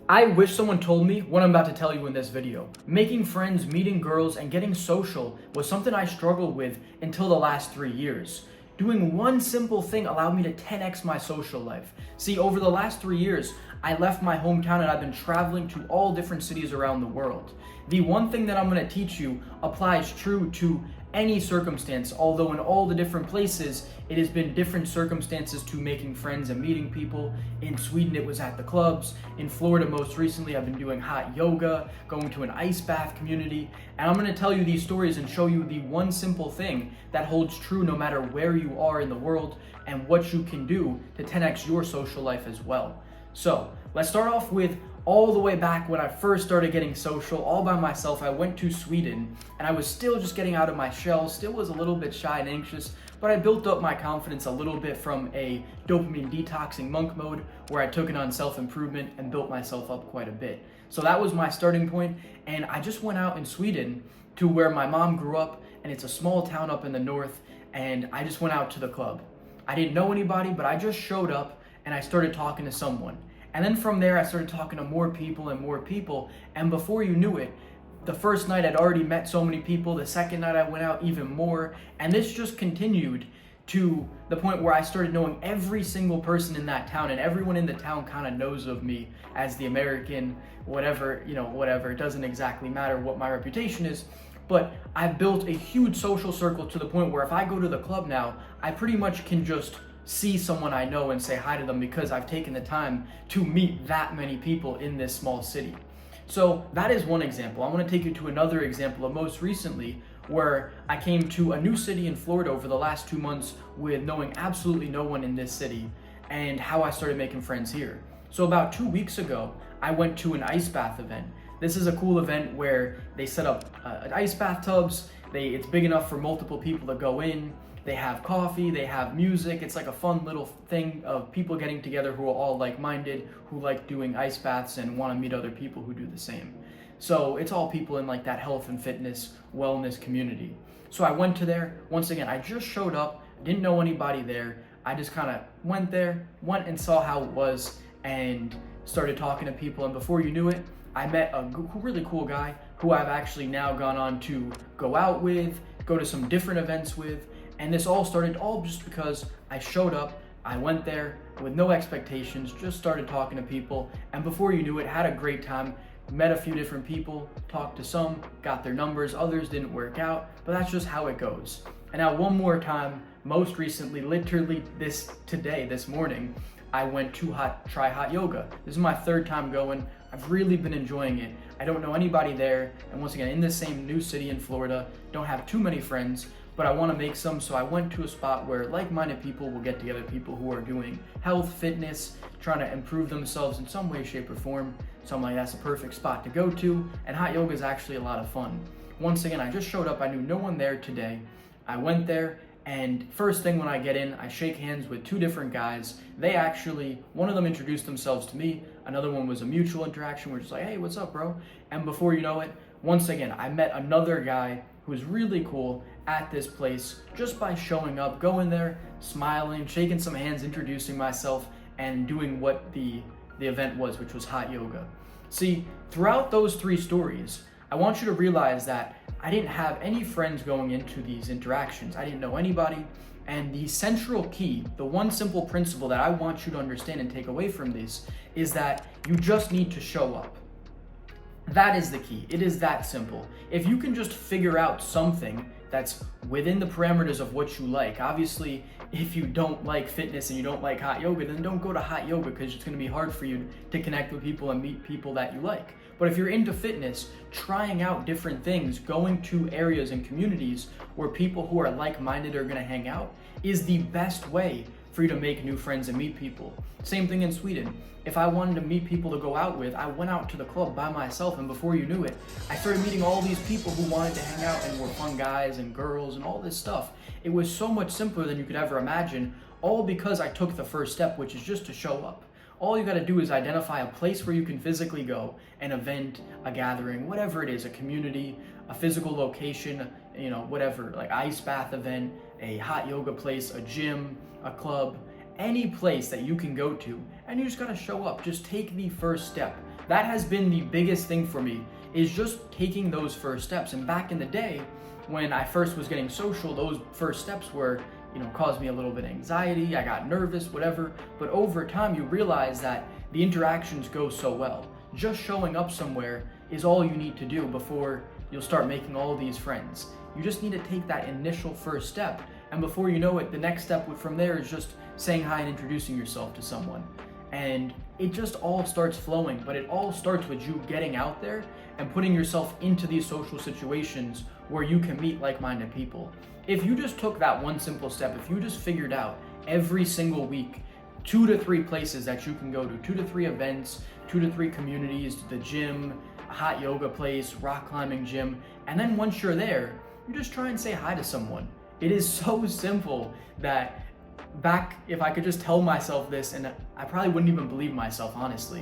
I wish someone told me what I'm about to tell you in this video. Making friends, meeting girls, and getting social was something I struggled with until the last 3 years. Doing one simple thing allowed me to 10x my social life. See, over the last 3 years, I left my hometown and I've been traveling to all different cities around the world. The one thing that I'm going to teach you applies true to any circumstance, although in all the different places, it has been different circumstances to making friends and meeting people. In Sweden, it was at the clubs. In Florida, most recently, I've been doing hot yoga, going to an ice bath community. And I'm gonna tell you these stories and show you the one simple thing that holds true no matter where you are in the world and what you can do to 10x your social life as well. So let's start off with all the way back when I first started getting social all by myself. I went to Sweden and I was still just getting out of my shell, still was a little bit shy and anxious, but I built up my confidence a little bit from a dopamine detoxing monk mode where I took it on self-improvement and built myself up quite a bit. So that was my starting point, and I just went out in Sweden to where my mom grew up, and it's a small town up in the north, and I just went out to the club. I didn't know anybody, but I just showed up and I started talking to someone. And then from there, I started talking to more people, and before you knew it, the first night I'd already met so many people, the second night I went out even more, and this just continued to the point where I started knowing every single person in that town, and everyone in the town kind of knows of me as the American, whatever, it doesn't exactly matter what my reputation is, but I've built a huge social circle to the point where if I go to the club now, I pretty much can just see someone I know and say hi to them because I've taken the time to meet that many people in this small city. So that is one example. I want to take you to another example of most recently where I came to a new city in Florida over the last 2 months with knowing absolutely no one in this city and how I started making friends here. So about 2 weeks ago, I went to an ice bath event. This is a cool event where they set up ice bathtubs. It's big enough for multiple people to go in. They have coffee, they have music. It's like a fun little thing of people getting together who are all like-minded, who like doing ice baths and want to meet other people who do the same. So it's all people in like that health and fitness, wellness community. So I went to there. Once again, I just showed up, didn't know anybody there. I just kind of went and saw how it was and started talking to people. And before you knew it, I met a really cool guy who I've actually now gone on to go out with, go to some different events with. And this all started just because I showed up, I went there with no expectations, just started talking to people, and before you knew it, had a great time, met a few different people, talked to some, got their numbers, others didn't work out, but that's just how it goes. And now one more time, most recently, literally this morning, I went to try hot yoga. This is my third time going. I've really been enjoying it. I don't know anybody there, and once again, in the same new city in Florida, don't have too many friends, but I want to make some, so I went to a spot where like-minded people will get together, people who are doing health, fitness, trying to improve themselves in some way, shape, or form. So I'm like, that's a perfect spot to go to, and hot yoga is actually a lot of fun. Once again, I just showed up, I knew no one there today. I went there, and first thing when I get in, I shake hands with two different guys. One of them introduced themselves to me, another one was a mutual interaction. We're just like, hey, what's up, bro? And before you know it, once again, I met another guy who was really cool at this place just by showing up, going there, smiling, shaking some hands, introducing myself, and doing what the event was, which was hot yoga. See, throughout those three stories, I want you to realize that I didn't have any friends going into these interactions. I didn't know anybody. And the central key, the one simple principle that I want you to understand and take away from this is that you just need to show up. That is the key. It is that simple. If you can just figure out something that's within the parameters of what you like. Obviously, if you don't like fitness and you don't like hot yoga, then don't go to hot yoga because it's going to be hard for you to connect with people and meet people that you like. But if you're into fitness, trying out different things, going to areas and communities where people who are like-minded are going to hang out is the best way for you to make new friends and meet people. Same thing in Sweden. If I wanted to meet people to go out with, I went out to the club by myself, and before you knew it, I started meeting all these people who wanted to hang out and were fun guys and girls and all this stuff. It was so much simpler than you could ever imagine, all because I took the first step, which is just to show up. All you got to do is identify a place where you can physically go, an event, a gathering, whatever it is, a community, a physical location, whatever, like ice bath event, a hot yoga place, a gym, a club, any place that you can go to, and you just got to show up. Just take the first step. That has been the biggest thing for me, is just taking those first steps. And back in the day, when I first was getting social, those first steps were, caused me a little bit of anxiety, I got nervous, whatever. But over time, you realize that the interactions go so well. Just showing up somewhere is all you need to do before you'll start making all these friends. You just need to take that initial first step, and before you know it, the next step from there is just saying hi and introducing yourself to someone. And it just all starts flowing, but it all starts with you getting out there and putting yourself into these social situations where you can meet like-minded people. If you just took that one simple step, if you just figured out every single week 2 to 3 places that you can go to, 2 to 3 events, 2 to 3 communities, the gym, a hot yoga place, rock climbing gym, and then once you're there, you just try and say hi to someone. It is so simple that back, if I could just tell myself this, and I probably wouldn't even believe myself, honestly,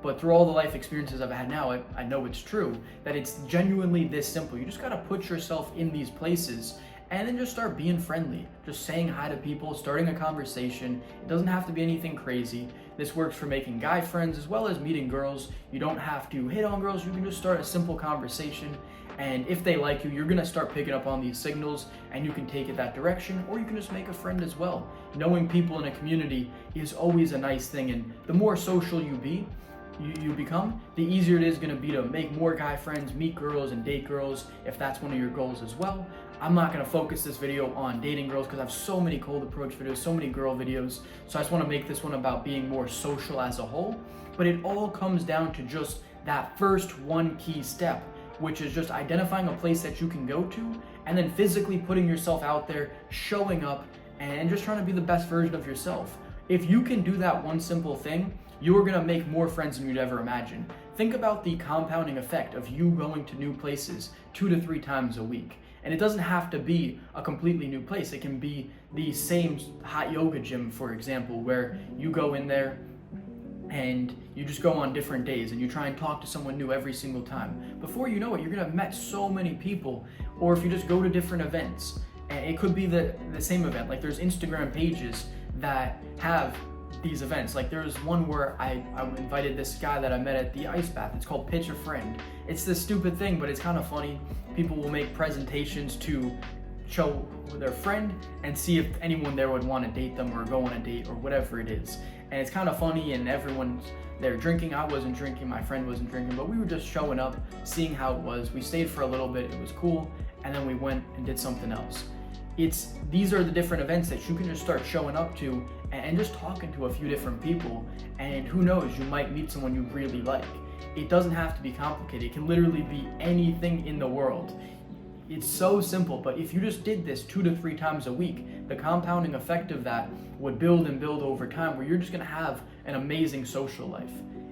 but through all the life experiences I've had now, I know it's true, that it's genuinely this simple. You just gotta put yourself in these places and then just start being friendly, just saying hi to people, starting a conversation. It doesn't have to be anything crazy. This works for making guy friends as well as meeting girls. You don't have to hit on girls, you can just start a simple conversation. And if they like you, you're gonna start picking up on these signals and you can take it that direction, or you can just make a friend as well. Knowing people in a community is always a nice thing, and the more social you become, the easier it is gonna be to make more guy friends, meet girls, and date girls if that's one of your goals as well. I'm not gonna focus this video on dating girls because I have so many cold approach videos, so many girl videos, so I just wanna make this one about being more social as a whole. But it all comes down to just that first one key step, which is just identifying a place that you can go to and then physically putting yourself out there, showing up, and just trying to be the best version of yourself. If you can do that one simple thing, you are gonna make more friends than you'd ever imagine. Think about the compounding effect of you going to new places 2 to 3 times a week. And it doesn't have to be a completely new place. It can be the same hot yoga gym, for example, where you go in there and you just go on different days and you try and talk to someone new every single time. Before you know it, you're gonna have met so many people. Or if you just go to different events, and it could be the same event. Like there's Instagram pages that have these events. Like there's one where I invited this guy that I met at the ice bath. It's called Pitch a Friend. It's this stupid thing, but it's kind of funny. People will make presentations to show their friend and see if anyone there would want to date them or go on a date or whatever it is. And it's kind of funny, and everyone's there drinking. I wasn't drinking, my friend wasn't drinking, but we were just showing up, seeing how it was. We stayed for a little bit, it was cool, and then we went and did something else. These are the different events that you can just start showing up to and just talking to a few different people, and who knows, you might meet someone you really like. It doesn't have to be complicated. It can literally be anything in the world. It's so simple, but if you just did this 2 to 3 times a week, the compounding effect of that would build and build over time, where you're just gonna have an amazing social life.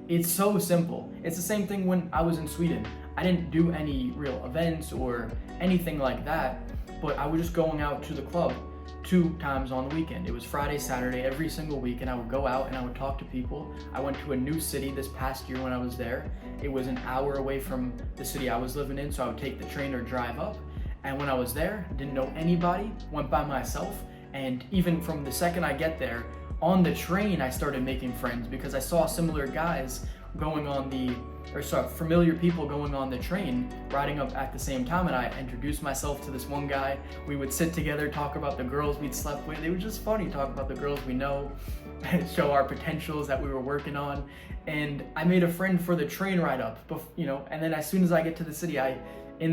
It's so simple. It's the same thing when I was in Sweden. I didn't do any real events or anything like that, but I was just going out to the club 2 times on the weekend. It was Friday, Saturday, every single week, and I would go out and I would talk to people. I went to a new city this past year when I was there. It was an hour away from the city I was living in, so I would take the train or drive up. And when I was there, didn't know anybody, went by myself, and even from the second I get there, on the train I started making friends because I saw similar guys going on familiar people going on the train, riding up at the same time, and I introduced myself to this one guy. We would sit together, talk about the girls we'd slept with. It was just funny, talk about the girls we know, show our potentials that we were working on. And I made a friend for the train ride up, and then as soon as I get to the city,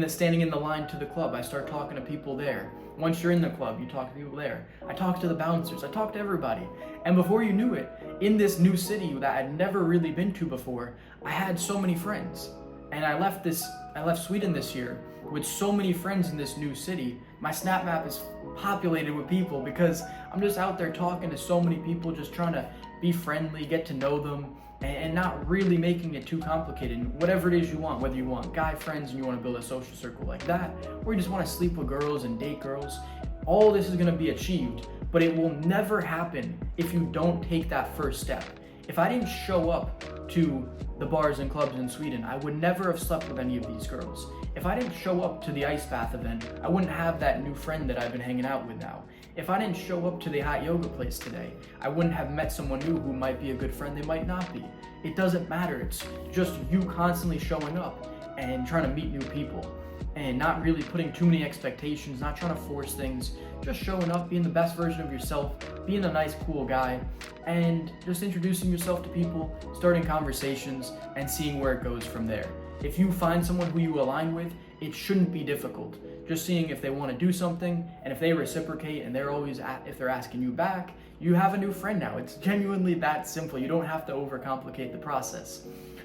standing in the line to the club, I start talking to people there. Once you're in the club, you talk to people there. I talked to the bouncers, I talked to everybody. And before you knew it, in this new city that I'd never really been to before, I had so many friends. And I left Sweden this year with so many friends in this new city. My Snap map is populated with people because I'm just out there talking to so many people, just trying to be friendly, get to know them, and not really making it too complicated. Whatever it is you want, whether you want guy friends and you want to build a social circle like that, or you just want to sleep with girls and date girls, all this is going to be achieved, but it will never happen if you don't take that first step. If I didn't show up to the bars and clubs in Sweden, I would never have slept with any of these girls. If I didn't show up to the ice bath event, I wouldn't have that new friend that I've been hanging out with now. If I didn't show up to the hot yoga place today, I wouldn't have met someone new who might be a good friend, they might not be. It doesn't matter. It's just you constantly showing up and trying to meet new people and not really putting too many expectations, not trying to force things, just showing up, being the best version of yourself, being a nice, cool guy, and just introducing yourself to people, starting conversations, and seeing where it goes from there. If you find someone who you align with, it shouldn't be difficult. Just seeing if they want to do something, and if they reciprocate and if they're asking you back, you have a new friend now. It's genuinely that simple. You don't have to overcomplicate the process.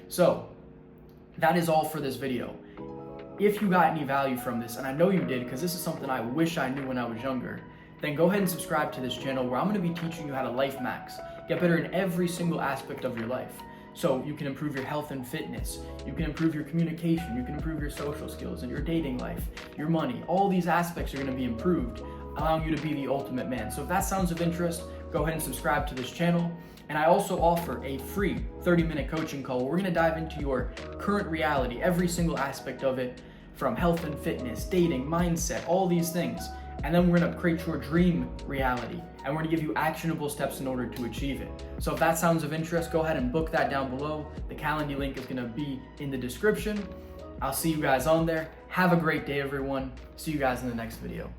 So that is all for this video. If you got any value from this, and I know you did because this is something I wish I knew when I was younger, then go ahead and subscribe to this channel where I'm going to be teaching you how to life max, get better in every single aspect of your life. So you can improve your health and fitness, you can improve your communication, you can improve your social skills and your dating life, your money. All these aspects are going to be improved, allowing you to be the ultimate man. So if that sounds of interest, go ahead and subscribe to this channel. And I also offer a free 30-minute coaching call where we're going to dive into your current reality, every single aspect of it, from health and fitness, dating, mindset, all these things. And then we're going to create your dream reality, and we're going to give you actionable steps in order to achieve it. So if that sounds of interest, go ahead and book that down below. The Calendly link is going to be in the description. I'll see you guys on there. Have a great day, everyone. See you guys in the next video.